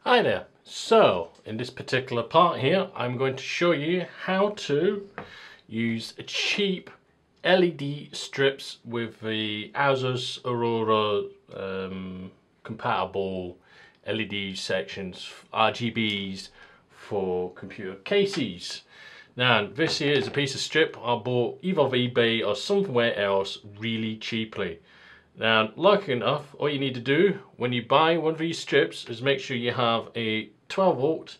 Hi there. So in this particular part here I'm going to show you how to use cheap LED strips with the Asus Aurora compatible LED sections, RGBs for computer cases. Now this here is a piece of strip I bought either off eBay or somewhere else really cheaply. Now, lucky enough, all you need to do when you buy one of these strips is make sure you have a 12 volt,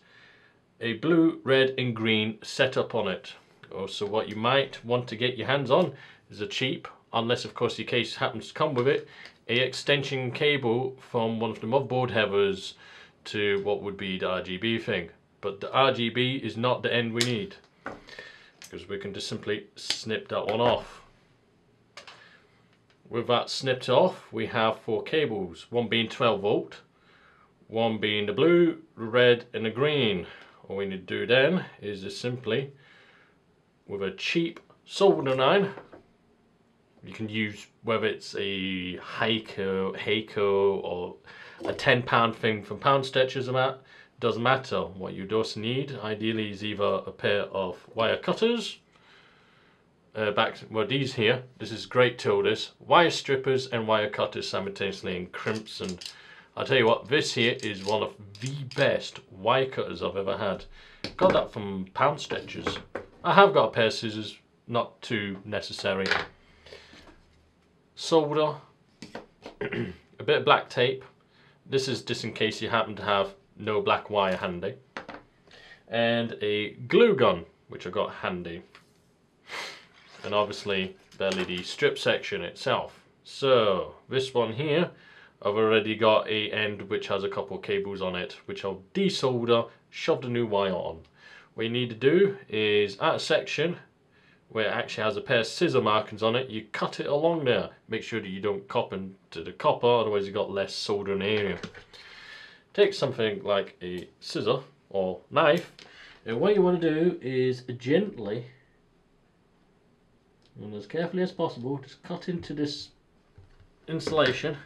a blue, red and green setup on it. Also, what you might want to get your hands on is a cheap, unless of course your case happens to come with it, a extension cable from one of the motherboard headers to what would be the RGB thing. But the RGB is not the end we need, because we can just simply snip that one off. With that snipped off, we have 4 cables, one being 12 volt, one being the blue, the red and the green. All we need to do then is just simply, with a cheap soldering, you can use whether it's a Heiko or a £10 thing from Pound Stretchers and that, doesn't matter. What you also need ideally is either a pair of wire cutters, these here, this is great tool, this wire strippers and wire cutters simultaneously in crimps, and I'll tell you what, this here is one of the best wire cutters I've ever had. Got that from Pound Stretchers. I have got a pair of scissors, not too necessary. Solder, a bit of black tape, this is just in case you happen to have no black wire handy, and a glue gun which I got handy. And obviously the LED strip section itself. So this one here, I've already got a end which has a couple of cables on it, which I'll desolder, shove the new wire on. What you need to do is, at a section where it actually has a pair of scissor markings on it, you cut it along there. Make sure that you don't cop into the copper, otherwise you've got less soldering area. Take something like a scissor or knife, and what you want to do is gently, and as carefully as possible, just cut into this insulation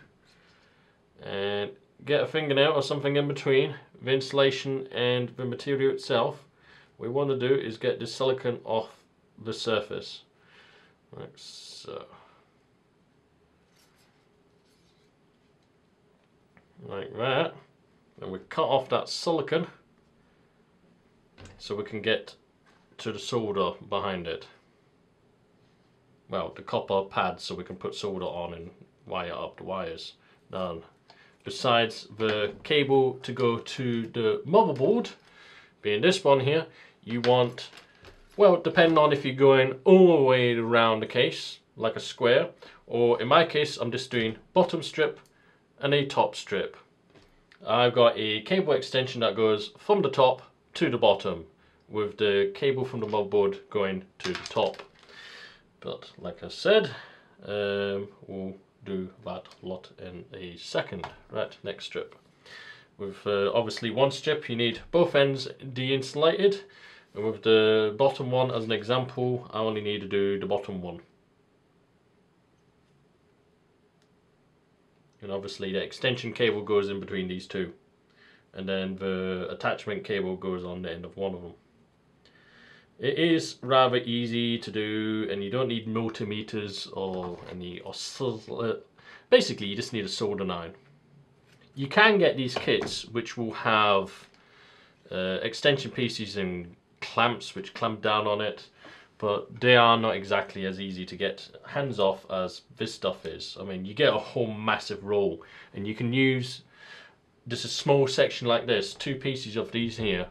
and get a fingernail or something in between the insulation and the material itself. What we want to do is get the silicone off the surface, like so, like that. Then we cut off that silicone so we can get to the solder behind it. Well, the copper pad, so we can put solder on and wire up the wires. Now, besides the cable to go to the motherboard, being this one here, you want, well, depending on if you're going all the way around the case, like a square, or in my case, I'm just doing bottom strip and a top strip. I've got a cable extension that goes from the top to the bottom, with the cable from the motherboard going to the top. But like I said, we'll do that lot in a second. Right, next strip. With obviously one strip, you need both ends de-insulated. And with the bottom one as an example, I only need to do the bottom one. And obviously the extension cable goes in between these two. And then the attachment cable goes on the end of one of them. It is rather easy to do, and you don't need multimeters or any basically you just need a soldering iron. You can get these kits which will have extension pieces and clamps which clamp down on it, but they are not exactly as easy to get hands off as this stuff is. I mean, you get a whole massive roll, and you can use just a small section like this, 2 pieces of these here,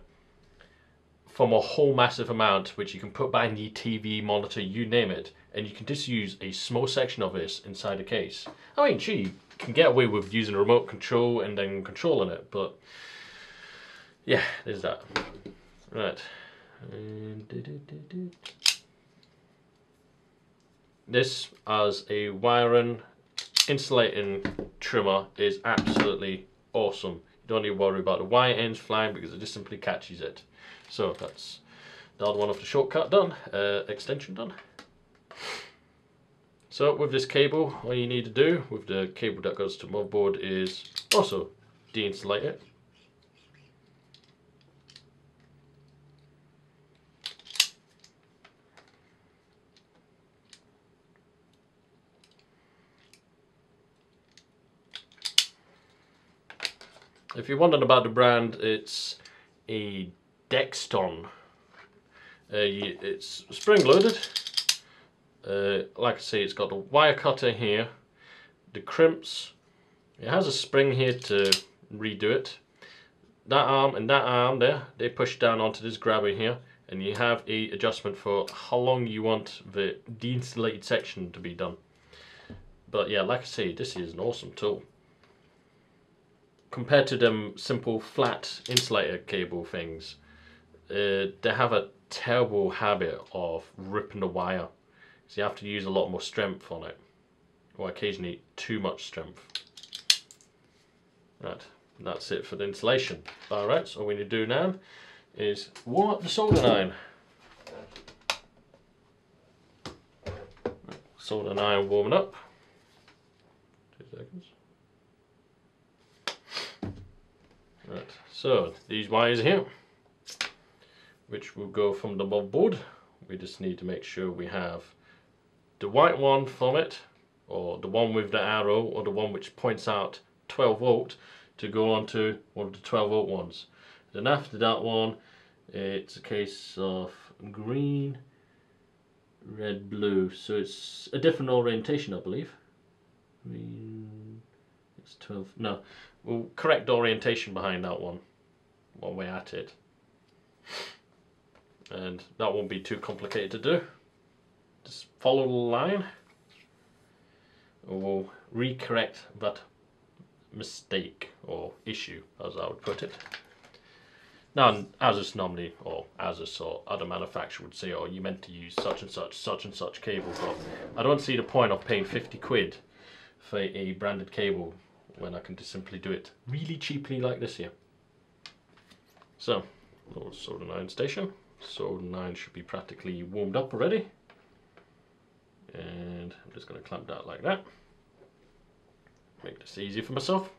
from a whole massive amount which you can put behind your TV monitor, you name it, and you can just use a small section of this inside a case. I mean, gee, you can get away with using a remote control and then controlling it, but yeah, there's that. Right. This as a wiring insulating trimmer is absolutely awesome. You don't need to worry about the wire ends flying because it just simply catches it. So that's the other one of the shortcut done, extension done. So with this cable, all you need to do with the cable that goes to motherboard is also de-insulate it. If you're wondering about the brand, it's a Dexton. It's spring loaded. Like I say, it's got a wire cutter here, the crimps. It has a spring here to redo it. That arm and that arm there, they push down onto this grabber here, and you have a adjustment for how long you want the deinsulated section to be done. But yeah, like I say, this is an awesome tool. Compared to them simple flat insulator cable things, they have a terrible habit of ripping the wire. So you have to use a lot more strength on it, or occasionally too much strength. Right, that's it for the insulation. Alright, so all we need to do now is warm up the soldering iron. Soldering iron warming up. 2 seconds. Right, so these wires here, which will go from the motherboard. We just need to make sure we have the white one from it, or the one with the arrow, or the one which points out 12 volt to go onto one of the 12 volt ones. Then after that one, it's a case of green, red, blue. So it's a different orientation, I believe. Green, it's 12. No, we'll correct orientation behind that one while we're at it. And that won't be too complicated to do. Just follow the line, and we'll recorrect that mistake or issue, as I would put it. Now, Asus normally, or Asus or other manufacturer would say, oh, you meant to use such and such cable, but I don't see the point of paying 50 quid for a branded cable when I can just simply do it really cheaply like this here. So, little soldering iron station. Soldering iron should be practically warmed up already. And I'm just going to clamp that like that. Make this easier for myself.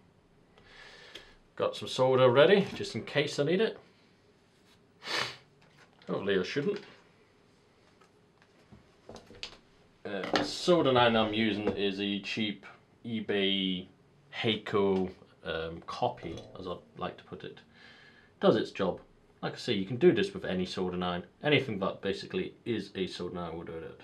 Got some solder ready, just in case I need it. Hopefully I shouldn't. The soldering iron I'm using is a cheap eBay Heiko copy, as I like to put it. Does its job. Like I say, you can do this with any soldering iron. Anything that basically is a soldering iron will do it.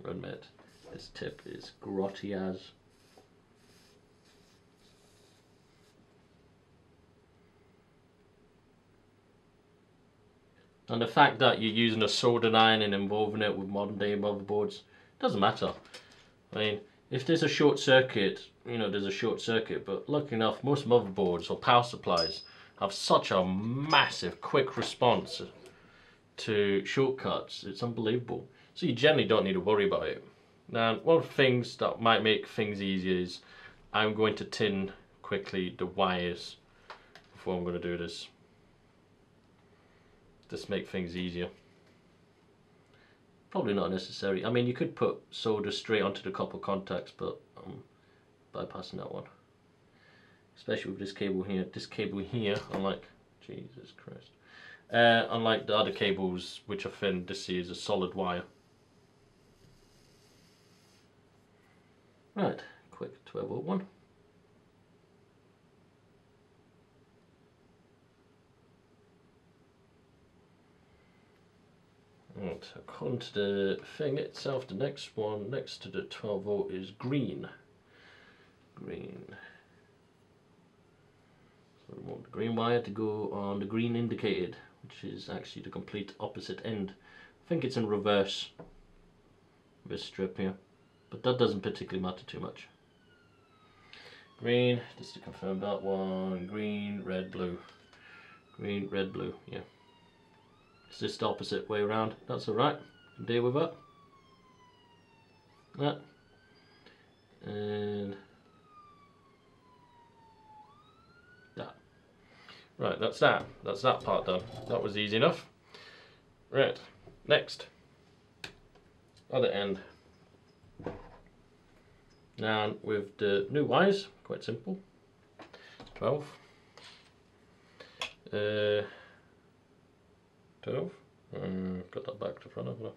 Admit, this tip is grotty as. And the fact that you're using a soldering iron and involving it with modern day motherboards doesn't matter. I mean, if there's a short circuit, you know, there's a short circuit, but lucky enough, most motherboards or power supplies have such a massive quick response to shortcuts. It's unbelievable. So you generally don't need to worry about it. Now, one of the things that might make things easier is I'm going to tin quickly the wires before I'm going to do this. Just make things easier. Probably not necessary. I mean, you could put solder straight onto the copper contacts, but I'm bypassing that one. Especially with this cable here. This cable here, unlike, Jesus Christ. Unlike the other cables which are thin, this is a solid wire. Right, quick 12 volt one. Right, according to the thing itself, the next one next to the 12 volt is green. Green. So we want the green wire to go on the green indicated, which is actually the complete opposite end. I think it's in reverse, this strip here, but that doesn't particularly matter too much. Green, just to confirm that one, green, red, blue. Green, red, blue, yeah. It's just the opposite way around, that's alright, can deal with that. That. And that. Right, that's that part done. That was easy enough. Right, next. Other end. Now with the new wires, quite simple. 12. 12. Got that back to front, haven't I?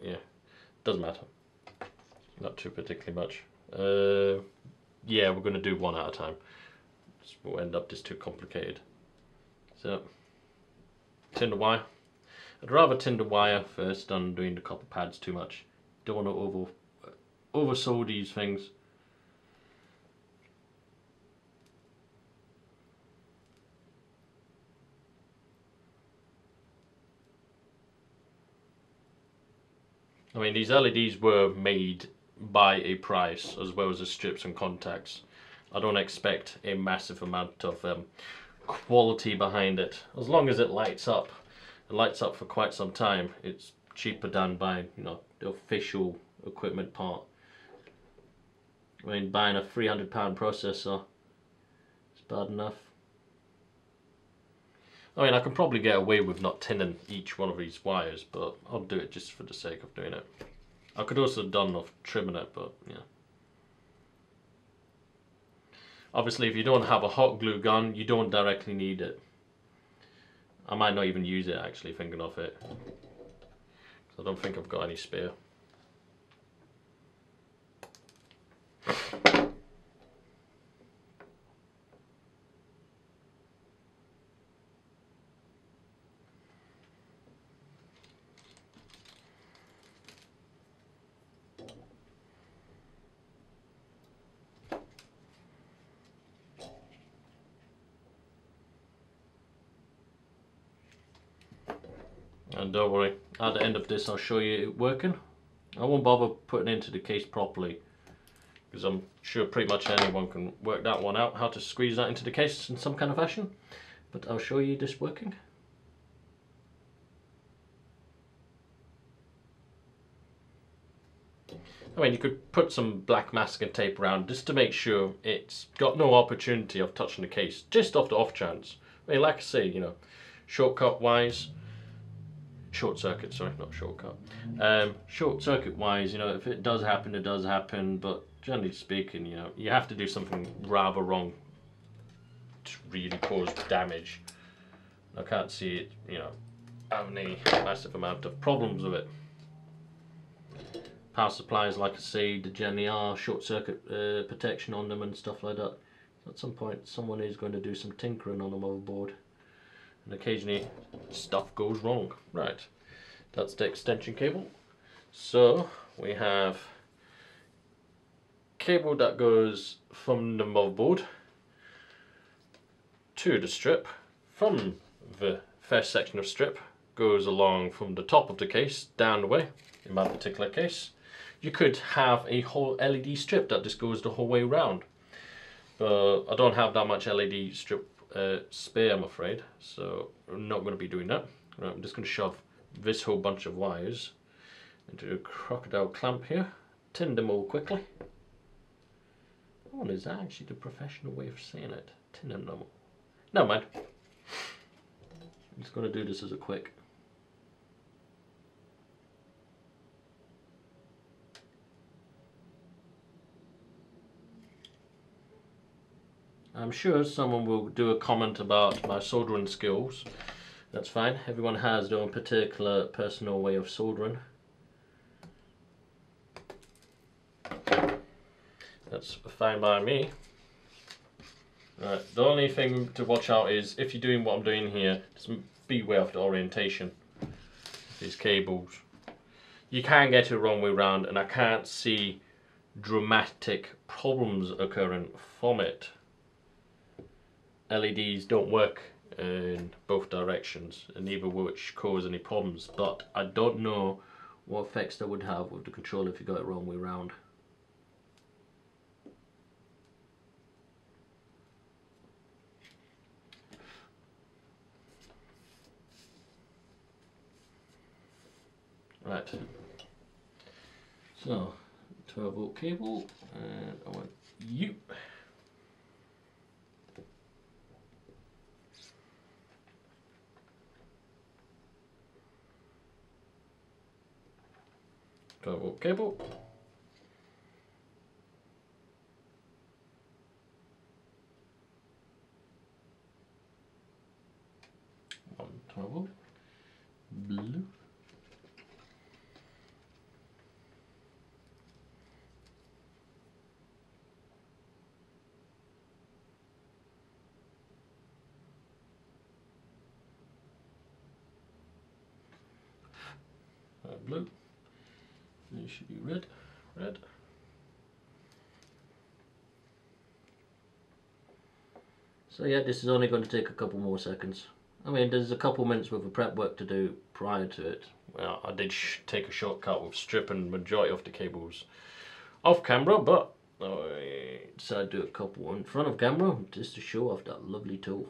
Yeah. doesn't matter. Not too particularly much. Yeah, we're going to do one at a time. This will end up just too complicated. So, tin the wire. I'd rather tin the wire first than doing the copper pads too much. Don't want to oversew these things. I mean, these LEDs were made by a price as well as the strips and contacts. I don't expect a massive amount of quality behind it. As long as it lights up for quite some time, it's cheaper than buying, you know, the official equipment part. I mean, buying a £300 processor is bad enough. I mean, I can probably get away with not tinning each one of these wires, but I'll do it just for the sake of doing it. I could also have done off trimming it, but yeah. Obviously, if you don't have a hot glue gun, you don't directly need it. I might not even use it actually, thinking of it. I don't think I've got any spare. And don't worry, at the end of this I'll show you it working. I won't bother putting it into the case properly, because I'm sure pretty much anyone can work that one out, how to squeeze that into the case in some kind of fashion. But I'll show you this working. I mean, you could put some black masking tape around just to make sure it's got no opportunity of touching the case, just off the off chance. I mean, like I say, you know, short circuit, sorry, not shortcut. Short circuit wise, you know, if it does happen, it does happen, but generally speaking, you know, you have to do something rather wrong to really cause damage. I can't see it, you know, having a massive amount of problems with it. Power supplies, like I say, there generally are short circuit protection on them and stuff like that. At some point, someone is going to do some tinkering on the motherboard, and occasionally stuff goes wrong. Right, that's the extension cable. So we have cable that goes from the motherboard to the strip. From the first section of strip goes along from the top of the case down the way. In my particular case, you could have a whole LED strip that just goes the whole way around, but I don't have that much LED strip spare, I'm afraid, so I'm not going to be doing that. Right, I'm just going to shove this whole bunch of wires into a crocodile clamp here, tin them all quickly. Oh, is that actually the professional way of saying it? Tin them all. Never mind. I'm just going to do this as a quick. I'm sure someone will do a comment about my soldering skills. That's fine. Everyone has their own particular personal way of soldering. That's fine by me. Right, the only thing to watch out is if you're doing what I'm doing here, just beware of the orientation of these cables. You can get it the wrong way around, and I can't see dramatic problems occurring from it. LEDs don't work in both directions, and neither which cause any problems, but I don't know what effects that would have with the controller if you got it wrong way around. Right, so 12-volt cable, and I want you. Double cable. One 12 volt. Blue. that blue. It should be red. Red. So yeah, this is only going to take a couple more seconds. I mean, there's a couple minutes worth of prep work to do prior to it. Well, I did take a shortcut with stripping majority of the cables off camera, but I decided to do a couple in front of camera just to show off that lovely tool.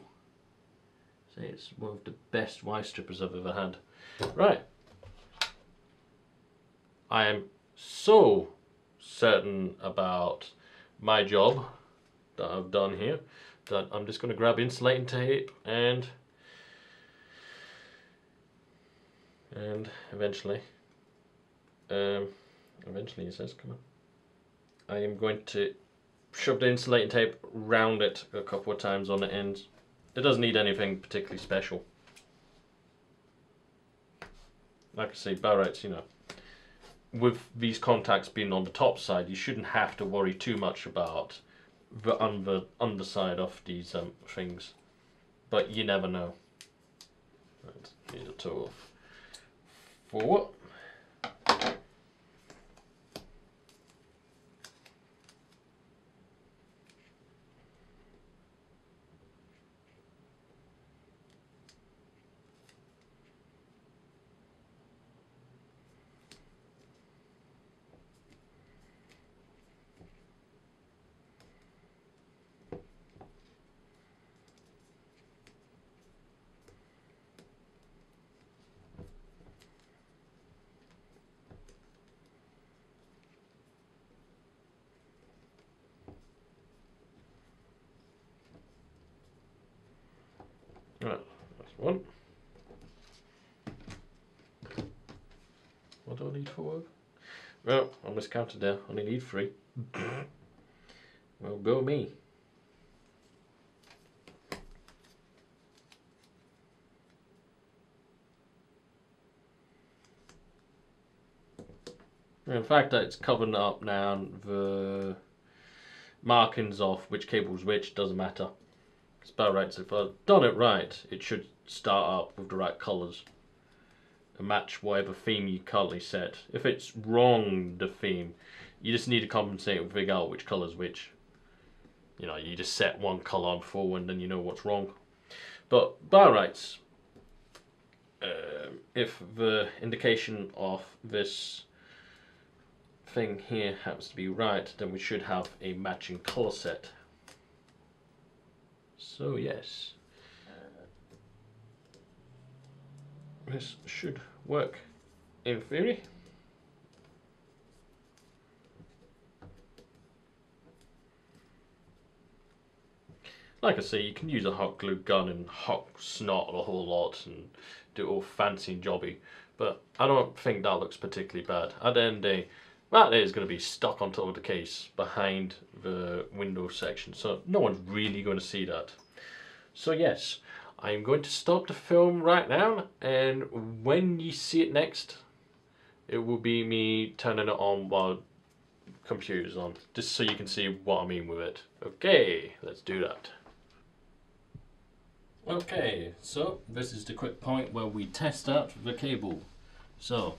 Say it's one of the best wire strippers I've ever had. Right. I am so certain about my job that I've done here that I'm just going to grab insulating tape and eventually it says, come on, I am going to shove the insulating tape round it a couple of times on the ends. It doesn't need anything particularly special. Like I say, barytes, you know, with these contacts being on the top side, you shouldn't have to worry too much about the underside of these things, but you never know. Let's need a tool for right, that's one. What do I need for work? Well, I miscounted there. I only need 3. Well, go me. In fact, it's covering up now the markings of which cable's which, doesn't matter. It's about right. So if I've done it right, it should start up with the right colours and match whatever theme you currently set. If it's wrong, the theme, you just need to compensate and figure out which colour's which. You know, you just set one colour on full and then you know what's wrong. But barytes, if the indication of this thing here happens to be right, then we should have a matching colour set. So yes, this should work in theory. Like I say, you can use a hot glue gun and hot snot a whole lot and do it all fancy and jobby, but I don't think that looks particularly bad. At the end of the day, that is going to be stuck on top of the case behind the window section, so no one's really going to see that. So yes, I'm going to stop the film right now, and when you see it next, it will be me turning it on while the computer's on, just so you can see what I mean with it. Okay, let's do that. Okay, so this is the quick point where we test out the cable. So,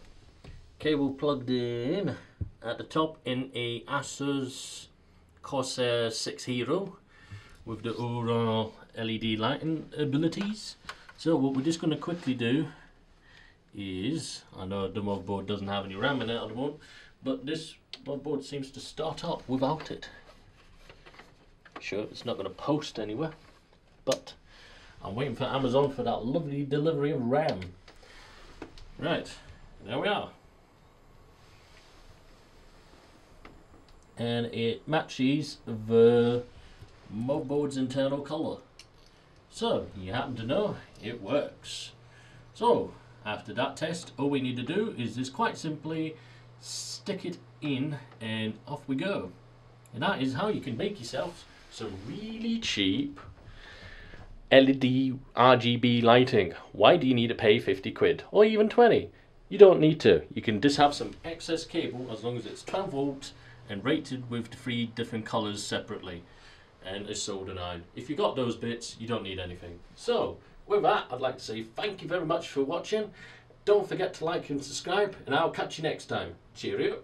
cable plugged in at the top in a asus Corsair 6 Hero with the Aura LED lighting abilities. So what we're just going to quickly do is, I know the motherboard doesn't have any RAM in it at the moment, but this motherboard seems to start up without it. Sure, it's not going to post anywhere, but I'm waiting for Amazon for that lovely delivery of RAM. Right, there we are. And it matches the motherboard's internal colour. So, you happen to know it works. So, after that test, all we need to do is just quite simply stick it in and off we go. And that is how you can make yourself some really cheap LED RGB lighting. Why do you need to pay 50 quid or even 20? You don't need to. You can just have some excess cable as long as it's 12 volts and rated with the 3 different colours separately and a soldering iron. If you got those bits, you don't need anything. So with that, I'd like to say thank you very much for watching. Don't forget to like and subscribe, and I'll catch you next time. Cheerio.